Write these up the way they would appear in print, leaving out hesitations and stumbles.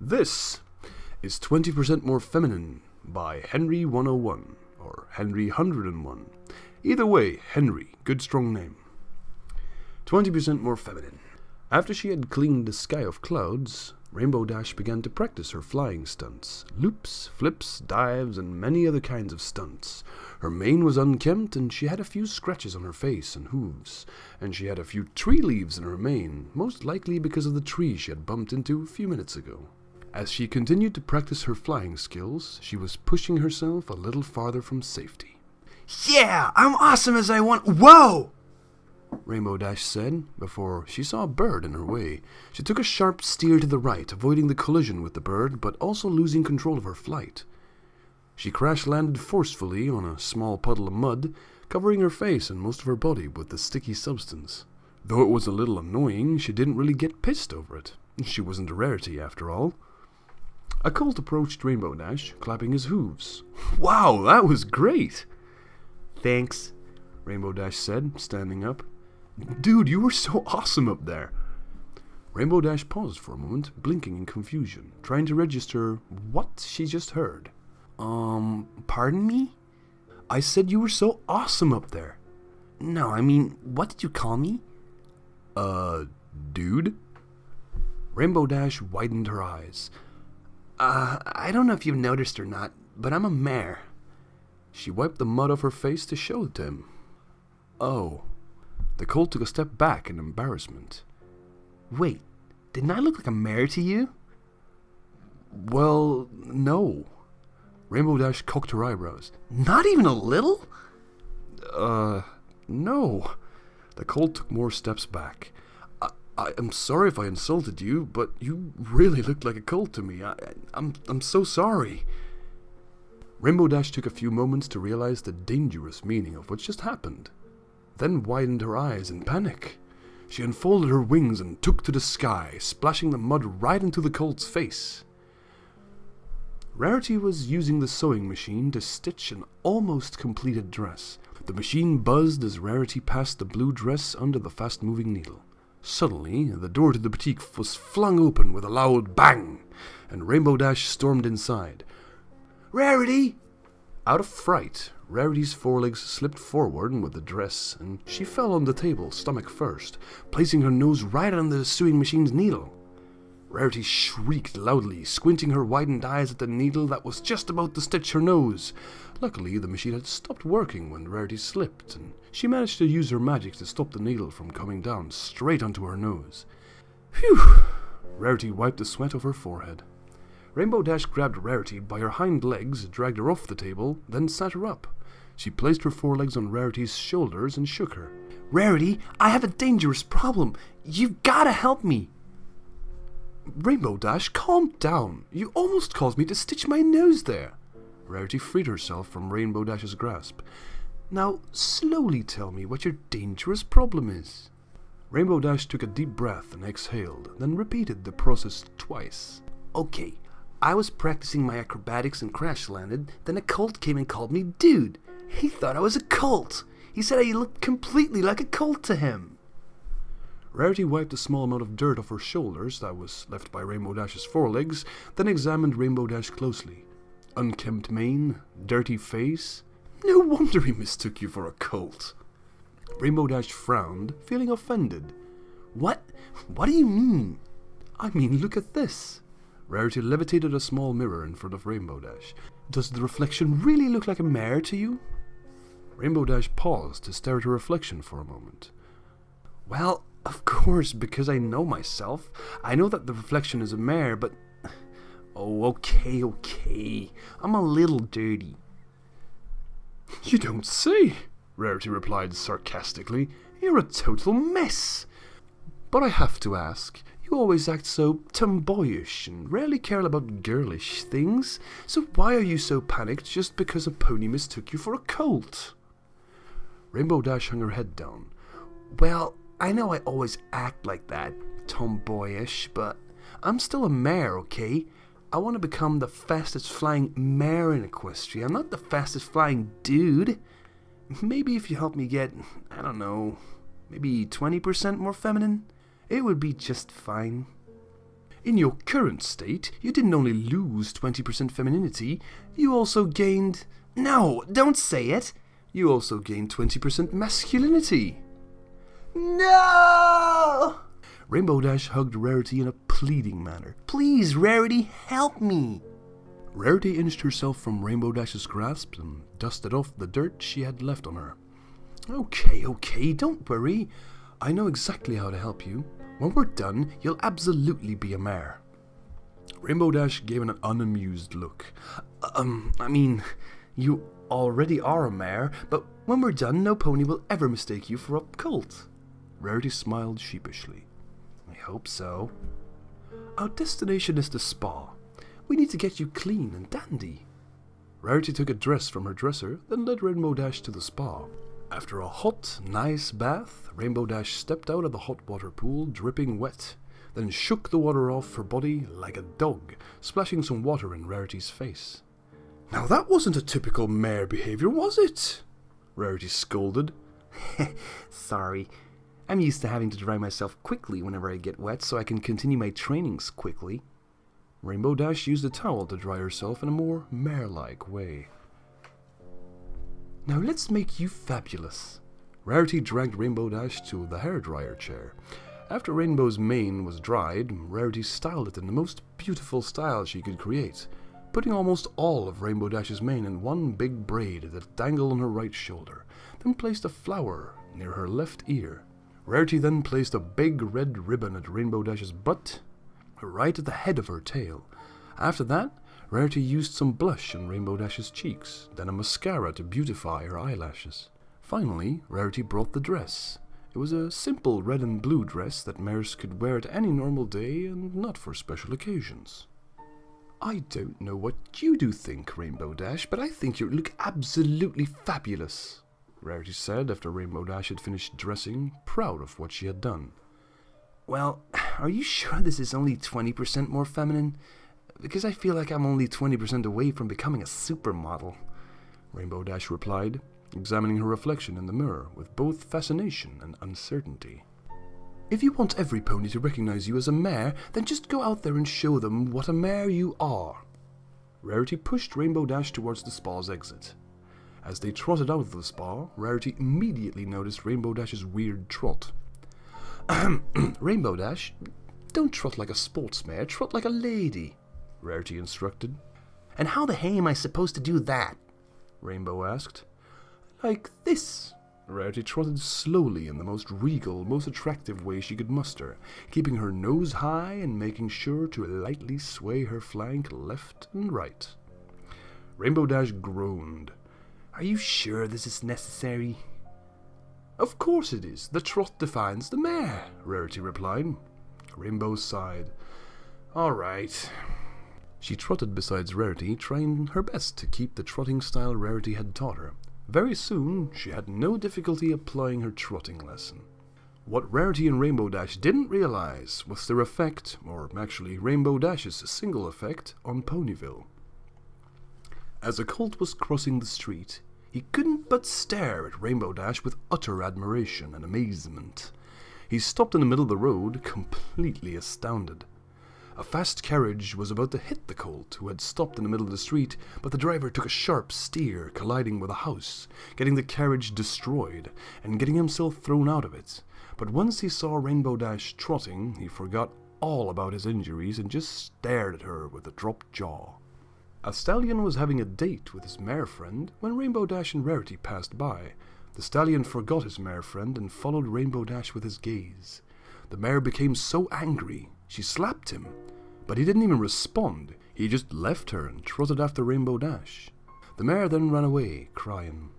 This is 20% More Feminine by Henry 101 or Henry 101. Either way, Henry, good strong name. 20% More Feminine. After she had cleaned the sky of clouds, Rainbow Dash began to practice her flying stunts, loops, flips, dives, and many other kinds of stunts. Her mane was unkempt, and she had a few scratches on her face and hooves, and she had a few tree leaves in her mane, most likely because of the tree she had bumped into a few minutes ago. As she continued to practice her flying skills, she was pushing herself a little farther from safety. Yeah, I'm awesome as I want. Whoa! Rainbow Dash said, before she saw a bird in her way. She took a sharp steer to the right, avoiding the collision with the bird, but also losing control of her flight. She crash-landed forcefully on a small puddle of mud, covering her face and most of her body with the sticky substance. Though it was a little annoying, she didn't really get pissed over it. She wasn't a rarity, after all. A colt approached Rainbow Dash, clapping his hooves. "Wow, that was great!" "Thanks," Rainbow Dash said, standing up. "Dude, you were so awesome up there." Rainbow Dash paused for a moment, blinking in confusion, trying to register what she just heard. Pardon me? "I said you were so awesome up there." No, I mean, what did you call me? Dude? Rainbow Dash widened her eyes. I don't know if you've noticed or not, but I'm a mare. She wiped the mud off her face to show it to him. Oh. The colt took a step back in embarrassment. Wait, didn't I look like a mare to you? Well, no. Rainbow Dash cocked her eyebrows. Not even a little? No. The colt took more steps back. I'm sorry if I insulted you, but you really looked like a colt to me. I'm so sorry. Rainbow Dash took a few moments to realize the dangerous meaning of what just happened, then widened her eyes in panic. She unfolded her wings and took to the sky, splashing the mud right into the colt's face. Rarity was using the sewing machine to stitch an almost completed dress. The machine buzzed as Rarity passed the blue dress under the fast-moving needle. Suddenly, the door to the boutique was flung open with a loud bang, and Rainbow Dash stormed inside. Rarity! Out of fright, Rarity's forelegs slipped forward with the dress, and she fell on the table, stomach first, placing her nose right on the sewing machine's needle. Rarity shrieked loudly, squinting her widened eyes at the needle that was just about to stitch her nose. Luckily, the machine had stopped working when Rarity slipped, and she managed to use her magic to stop the needle from coming down straight onto her nose. Phew! Rarity wiped the sweat off her forehead. Rainbow Dash grabbed Rarity by her hind legs, dragged her off the table, then sat her up. She placed her forelegs on Rarity's shoulders and shook her. Rarity, I have a dangerous problem. You've gotta help me. Rainbow Dash, calm down. You almost caused me to stitch my nose there. Rarity freed herself from Rainbow Dash's grasp. Now, slowly tell me what your dangerous problem is. Rainbow Dash took a deep breath and exhaled, then repeated the process twice. Okay, I was practicing my acrobatics and crash-landed, then a colt came and called me dude. He thought I was a colt. He said I looked completely like a colt to him. Rarity wiped a small amount of dirt off her shoulders that was left by Rainbow Dash's forelegs, then examined Rainbow Dash closely. Unkempt mane, dirty face. No wonder he mistook you for a colt. Rainbow Dash frowned, feeling offended. What do you mean? I mean, look at this. Rarity levitated a small mirror in front of Rainbow Dash. Does the reflection really look like a mare to you? Rainbow Dash paused to stare at her reflection for a moment. Well, of course, because I know myself. I know that the reflection is a mare, but... Oh, okay. I'm a little dirty. You don't say, Rarity replied sarcastically. You're a total mess. But I have to ask, you always act so tomboyish and rarely care about girlish things, so why are you so panicked just because a pony mistook you for a colt? Rainbow Dash hung her head down. Well, I know I always act like that, tomboyish, but I'm still a mare, okay? I want to become the fastest flying mare in Equestria, not the fastest flying dude. Maybe if you help me get, I don't know, maybe 20% more feminine, it would be just fine. In your current state, you didn't only lose 20% femininity, you also gained... No, don't say it! You also gained 20% masculinity. No! Rainbow Dash hugged Rarity in a pleading manner. Please, Rarity, help me! Rarity inched herself from Rainbow Dash's grasp and dusted off the dirt she had left on her. Okay, don't worry. I know exactly how to help you. When we're done, you'll absolutely be a mare. Rainbow Dash gave an unamused look. I mean, you already are a mare, but when we're done, no pony will ever mistake you for a colt. Rarity smiled sheepishly. I hope so. Our destination is the spa. We need to get you clean and dandy. Rarity took a dress from her dresser, then led Rainbow Dash to the spa. After a hot, nice bath, Rainbow Dash stepped out of the hot water pool, dripping wet, then shook the water off her body like a dog, splashing some water in Rarity's face. Now that wasn't a typical mare behavior, was it? Rarity scolded. Sorry. I'm used to having to dry myself quickly whenever I get wet so I can continue my trainings quickly. Rainbow Dash used a towel to dry herself in a more mare-like way. Now let's make you fabulous. Rarity dragged Rainbow Dash to the hairdryer chair. After Rainbow's mane was dried, Rarity styled it in the most beautiful style she could create, putting almost all of Rainbow Dash's mane in one big braid that dangled on her right shoulder, then placed a flower near her left ear. Rarity then placed a big red ribbon at Rainbow Dash's butt, right at the head of her tail. After that, Rarity used some blush on Rainbow Dash's cheeks, then a mascara to beautify her eyelashes. Finally, Rarity brought the dress. It was a simple red and blue dress that mares could wear at any normal day and not for special occasions. I don't know what you do think, Rainbow Dash, but I think you look absolutely fabulous, Rarity said after Rainbow Dash had finished dressing, proud of what she had done. Well, are you sure this is only 20% more feminine? Because I feel like I'm only 20% away from becoming a supermodel, Rainbow Dash replied, examining her reflection in the mirror with both fascination and uncertainty. If you want every pony to recognize you as a mare, then just go out there and show them what a mare you are. Rarity pushed Rainbow Dash towards the spa's exit. As they trotted out of the spa, Rarity immediately noticed Rainbow Dash's weird trot. Rainbow Dash, don't trot like a sports mare, trot like a lady, Rarity instructed. And how the hay am I supposed to do that? Rainbow asked. Like this. Rarity trotted slowly in the most regal, most attractive way she could muster, keeping her nose high and making sure to lightly sway her flank left and right. Rainbow Dash groaned. Are you sure this is necessary? Of course it is. The trot defines the mare, Rarity replied. Rainbow sighed. All right. She trotted beside Rarity, trying her best to keep the trotting style Rarity had taught her. Very soon, she had no difficulty applying her trotting lesson. What Rarity and Rainbow Dash didn't realize was their effect, or actually Rainbow Dash's single effect, on Ponyville. As a colt was crossing the street, he couldn't but stare at Rainbow Dash with utter admiration and amazement. He stopped in the middle of the road, completely astounded. A fast carriage was about to hit the colt, who had stopped in the middle of the street, but the driver took a sharp steer, colliding with a house, getting the carriage destroyed, and getting himself thrown out of it. But once he saw Rainbow Dash trotting, he forgot all about his injuries and just stared at her with a dropped jaw. A stallion was having a date with his mare friend when Rainbow Dash and Rarity passed by. The stallion forgot his mare friend and followed Rainbow Dash with his gaze. The mare became so angry, she slapped him, but he didn't even respond. He just left her and trotted after Rainbow Dash. The mare then ran away, crying.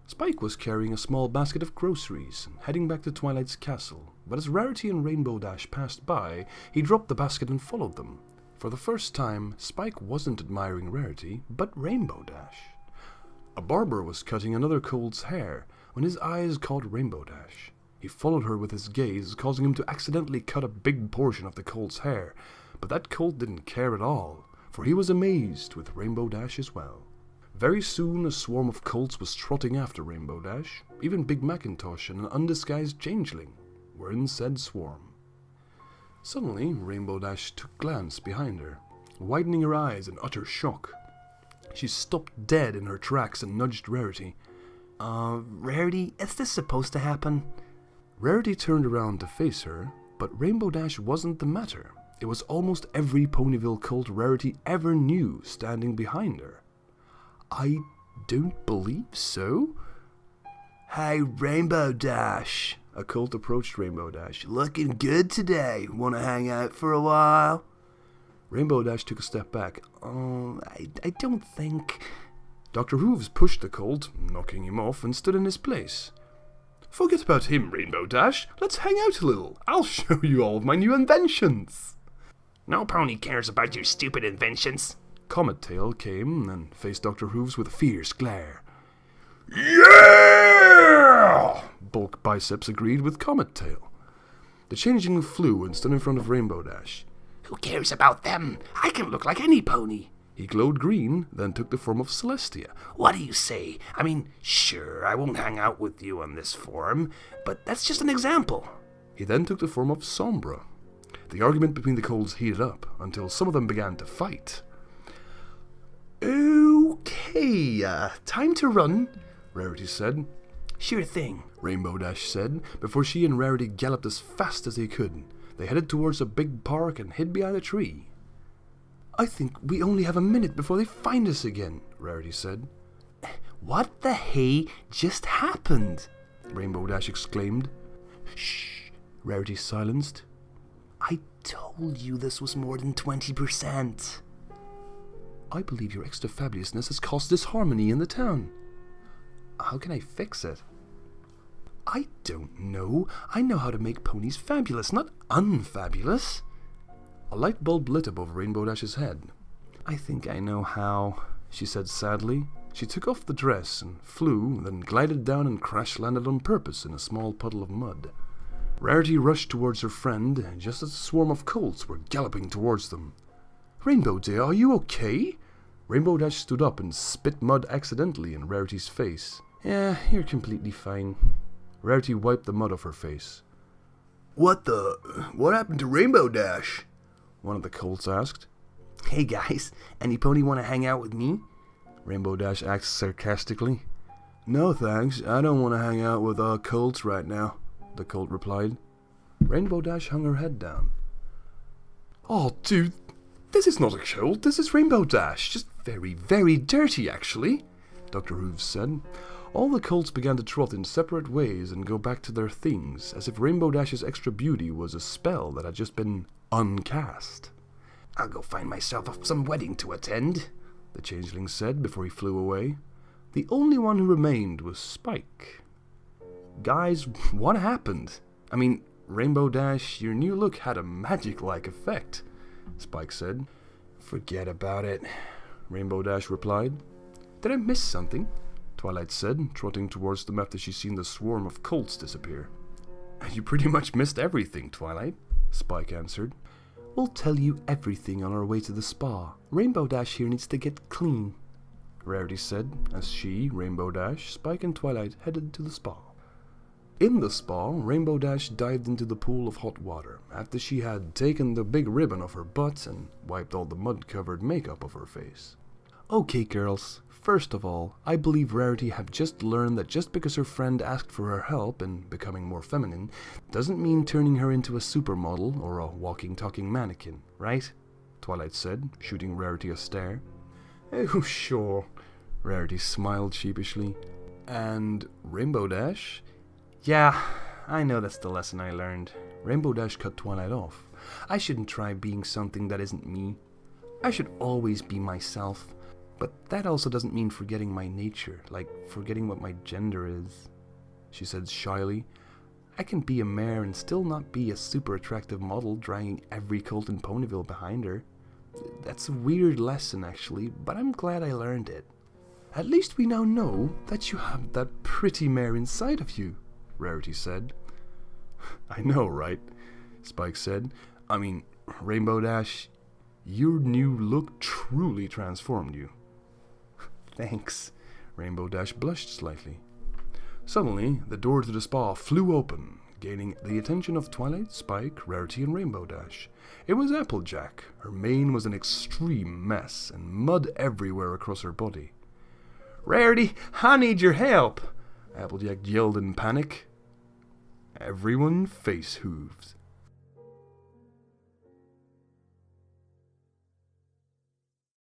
Spike was carrying a small basket of groceries and heading back to Twilight's castle, but as Rarity and Rainbow Dash passed by, he dropped the basket and followed them. For the first time, Spike wasn't admiring Rarity, but Rainbow Dash. A barber was cutting another colt's hair when his eyes caught Rainbow Dash. He followed her with his gaze, causing him to accidentally cut a big portion of the colt's hair, but that colt didn't care at all, for he was amazed with Rainbow Dash as well. Very soon a swarm of colts was trotting after Rainbow Dash. Even Big Macintosh and an undisguised changeling were in said swarm. Suddenly, Rainbow Dash took a glance behind her, widening her eyes in utter shock. She stopped dead in her tracks and nudged Rarity. Rarity, is this supposed to happen? Rarity turned around to face her, but Rainbow Dash wasn't the matter. It was almost every Ponyville cult Rarity ever knew standing behind her. I don't believe so. Hey, Rainbow Dash. A cult approached Rainbow Dash. Looking good today. Wanna hang out for a while? Rainbow Dash took a step back. I don't think... Dr. Hooves pushed the colt, knocking him off, and stood in his place. Forget about him, Rainbow Dash. Let's hang out a little. I'll show you all of my new inventions. No pony cares about your stupid inventions. Comet Tail came and faced Dr. Hooves with a fierce glare. Yeah! Bulk Biceps agreed with Comet Tail. The changeling flew and stood in front of Rainbow Dash. Who cares about them? I can look like any pony. He glowed green, then took the form of Celestia. What do you say? I mean, sure, I won't hang out with you in this form, but that's just an example. He then took the form of Sombra. The argument between the colts heated up, until some of them began to fight. Okay, time to run, Rarity said. Sure thing, Rainbow Dash said, before she and Rarity galloped as fast as they could. They headed towards a big park and hid behind a tree. I think we only have a minute before they find us again, Rarity said. What the hey just happened? Rainbow Dash exclaimed. Shh, Rarity silenced. I told you this was more than 20%. I believe your extra fabulousness has caused disharmony in the town. How can I fix it? I don't know. I know how to make ponies fabulous, not unfabulous. A light bulb lit up over Rainbow Dash's head. I think I know how, she said sadly. She took off the dress and flew, then glided down and crash-landed on purpose in a small puddle of mud. Rarity rushed towards her friend, just as a swarm of colts were galloping towards them. Rainbow dear, are you okay? Rainbow Dash stood up and spit mud accidentally in Rarity's face. Yeah, you're completely fine. Rarity wiped the mud off her face. What happened to Rainbow Dash? One of the colts asked. Hey guys, any pony want to hang out with me? Rainbow Dash asked sarcastically. No thanks, I don't want to hang out with colts right now, the colt replied. Rainbow Dash hung her head down. Oh dude, this is not a colt, this is Rainbow Dash. Just very, very dirty actually, Dr. Hooves said. All the colts began to trot in separate ways and go back to their things, as if Rainbow Dash's extra beauty was a spell that had just been uncast. I'll go find myself some wedding to attend, the changeling said before he flew away. The only one who remained was Spike. Guys, what happened? I mean, Rainbow Dash, your new look had a magic-like effect, Spike said. Forget about it, Rainbow Dash replied. Did I miss something? Twilight said, trotting towards them after she'd seen the swarm of colts disappear. You pretty much missed everything, Twilight, Spike answered. We'll tell you everything on our way to the spa. Rainbow Dash here needs to get clean, Rarity said, as she, Rainbow Dash, Spike and Twilight headed to the spa. In the spa, Rainbow Dash dived into the pool of hot water after she had taken the big ribbon off her butt and wiped all the mud-covered makeup off her face. Okay, girls. First of all, I believe Rarity have just learned that just because her friend asked for her help in becoming more feminine, doesn't mean turning her into a supermodel or a walking, talking mannequin, right? Twilight said, shooting Rarity a stare. Oh, sure, Rarity smiled sheepishly. And Rainbow Dash? Yeah, I know that's the lesson I learned. Rainbow Dash cut Twilight off. I shouldn't try being something that isn't me. I should always be myself. But that also doesn't mean forgetting my nature, like forgetting what my gender is, she said shyly. I can be a mare and still not be a super attractive model dragging every colt in Ponyville behind her. That's a weird lesson actually, but I'm glad I learned it. At least we now know that you have that pretty mare inside of you, Rarity said. I know, right? Spike said. I mean, Rainbow Dash, your new look truly transformed you. Thanks. Rainbow Dash blushed slightly. Suddenly, the door to the spa flew open, gaining the attention of Twilight, Spike, Rarity, and Rainbow Dash. It was Applejack. Her mane was an extreme mess, and mud everywhere across her body. "Rarity, I need your help!" Applejack yelled in panic. Everyone face hooves.